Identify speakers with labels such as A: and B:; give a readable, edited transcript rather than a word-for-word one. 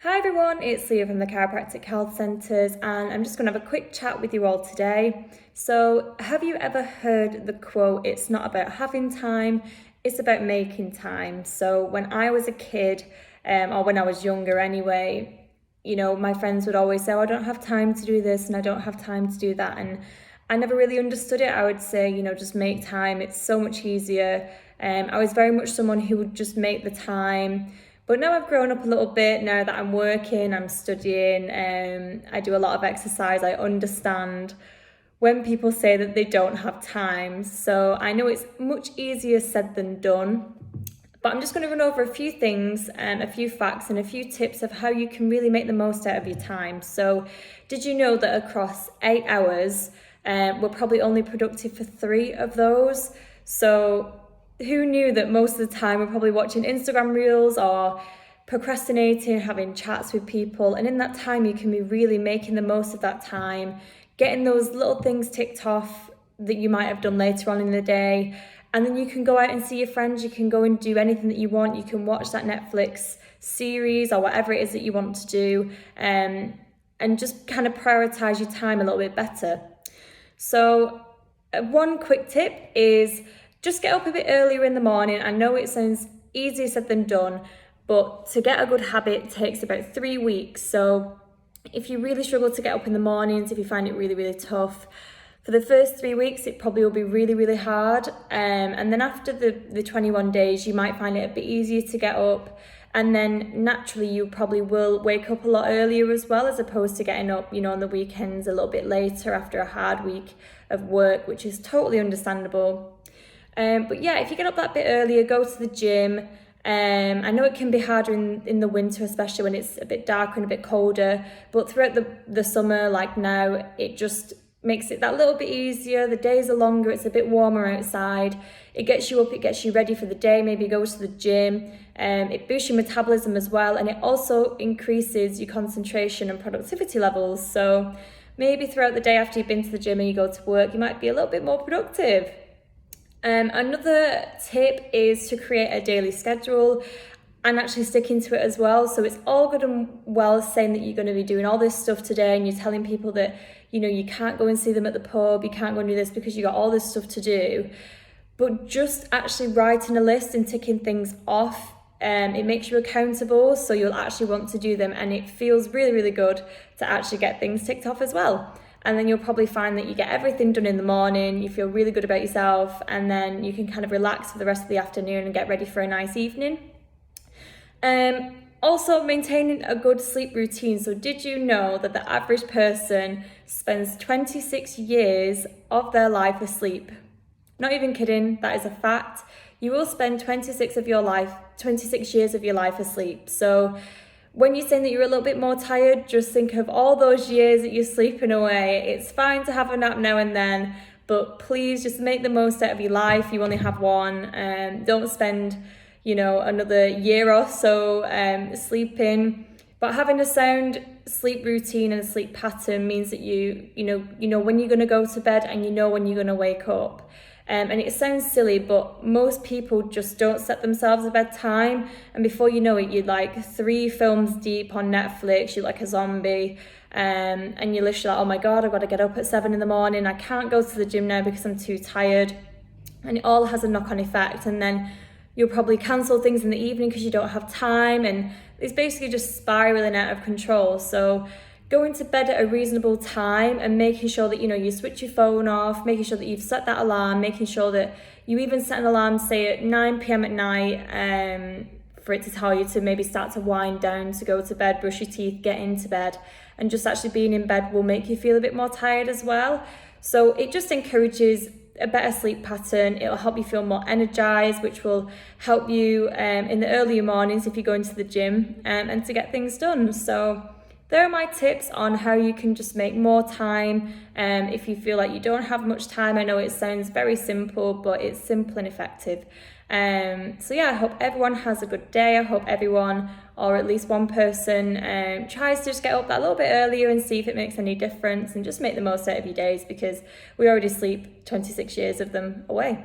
A: Hi everyone, it's Leah from the Chiropractic Health Centres, and I'm just going to have a quick chat with you all today. So, have you ever heard the quote, "It's not about having time, it's about making time"? So, when I was a kid, or when I was younger anyway, my friends would always say, "Oh, I don't have time to do this and I don't have time to do that." And I never really understood it. I would say, just make time, it's so much easier. I was very much someone who would just make the time. But now I've grown up a little bit, now that I'm working, I'm studying, I do a lot of exercise, I understand when people say that they don't have time. So I know it's much easier said than done. But I'm just going to run over a few things, a few facts and a few tips of how you can really make the most out of your time. So did you know that across 8 hours, we're probably only productive for 3 of those? So who knew that most of the time we're probably watching Instagram reels or procrastinating, having chats with people, and in that time you can be really making the most of that time, getting those little things ticked off that you might have done later on in the day, and then you can go out and see your friends, you can go and do anything that you want, you can watch that Netflix series or whatever it is that you want to do, and just kind of prioritize your time a little bit better. So one quick tip is just get up a bit earlier in the morning. I know it sounds easier said than done, but to get a good habit takes about 3 weeks. So if you really struggle to get up in the mornings, if you find it really, really tough, for the first 3 weeks, it probably will be really, really hard. And then after the 21 days, you might find it a bit easier to get up. And then naturally, you probably will wake up a lot earlier as well, as opposed to getting up, on the weekends a little bit later after a hard week of work, which is totally understandable. But yeah, if you get up that bit earlier, go to the gym. I know it can be harder in the winter, especially when it's a bit darker and a bit colder, but throughout the summer, like now, it just makes it that little bit easier. The days are longer, it's a bit warmer outside. It gets you up, it gets you ready for the day, maybe go to the gym. It boosts your metabolism as well, and it also increases your concentration and productivity levels. So maybe throughout the day after you've been to the gym and you go to work, you might be a little bit more productive. Another tip is to create a daily schedule and actually sticking to it as well. So it's all good and well saying that you're going to be doing all this stuff today and you're telling people that, you can't go and see them at the pub, you can't go and do this because you got all this stuff to do. But just actually writing a list and ticking things off, it makes you accountable, so you'll actually want to do them, and it feels really, really good to actually get things ticked off as well. And then you'll probably find that you get everything done in the morning, you feel really good about yourself, and then you can kind of relax for the rest of the afternoon and get ready for a nice evening. Also, maintaining a good sleep routine. So did you know that the average person spends 26 years of their life asleep? Not even kidding, that is a fact. You will spend 26 years of your life asleep. So when you're saying that you're a little bit more tired, just think of all those years that you're sleeping away. It's fine to have a nap now and then, but please just make the most out of your life. You only have one. Don't spend, another year or so sleeping. But having a sound sleep routine and a sleep pattern means that you know when you're going to go to bed, and you know when you're going to wake up. And it sounds silly, but most people just don't set themselves a bedtime. And before you know it, you're like 3 films deep on Netflix, you're like a zombie. And you're literally like, oh my God, I've got to get up at 7 a.m. I can't go to the gym now because I'm too tired. And it all has a knock-on effect. And then you'll probably cancel things in the evening because you don't have time. And it's basically just spiraling out of control. So going to bed at a reasonable time and making sure that, you switch your phone off, making sure that you've set that alarm, making sure that you even set an alarm, say at 9 p.m. at night, for it to tell you to maybe start to wind down, to go to bed, brush your teeth, get into bed. And just actually being in bed will make you feel a bit more tired as well. So it just encourages a better sleep pattern. It'll help you feel more energized, which will help you in the earlier mornings if you go into the gym, and to get things done. So there are my tips on how you can just make more time if you feel like you don't have much time. I know it sounds very simple, but it's simple and effective. So yeah, I hope everyone has a good day. I hope everyone, or at least one person, tries to just get up that little bit earlier and see if it makes any difference, and just make the most out of your days, because we already sleep 26 years of them away.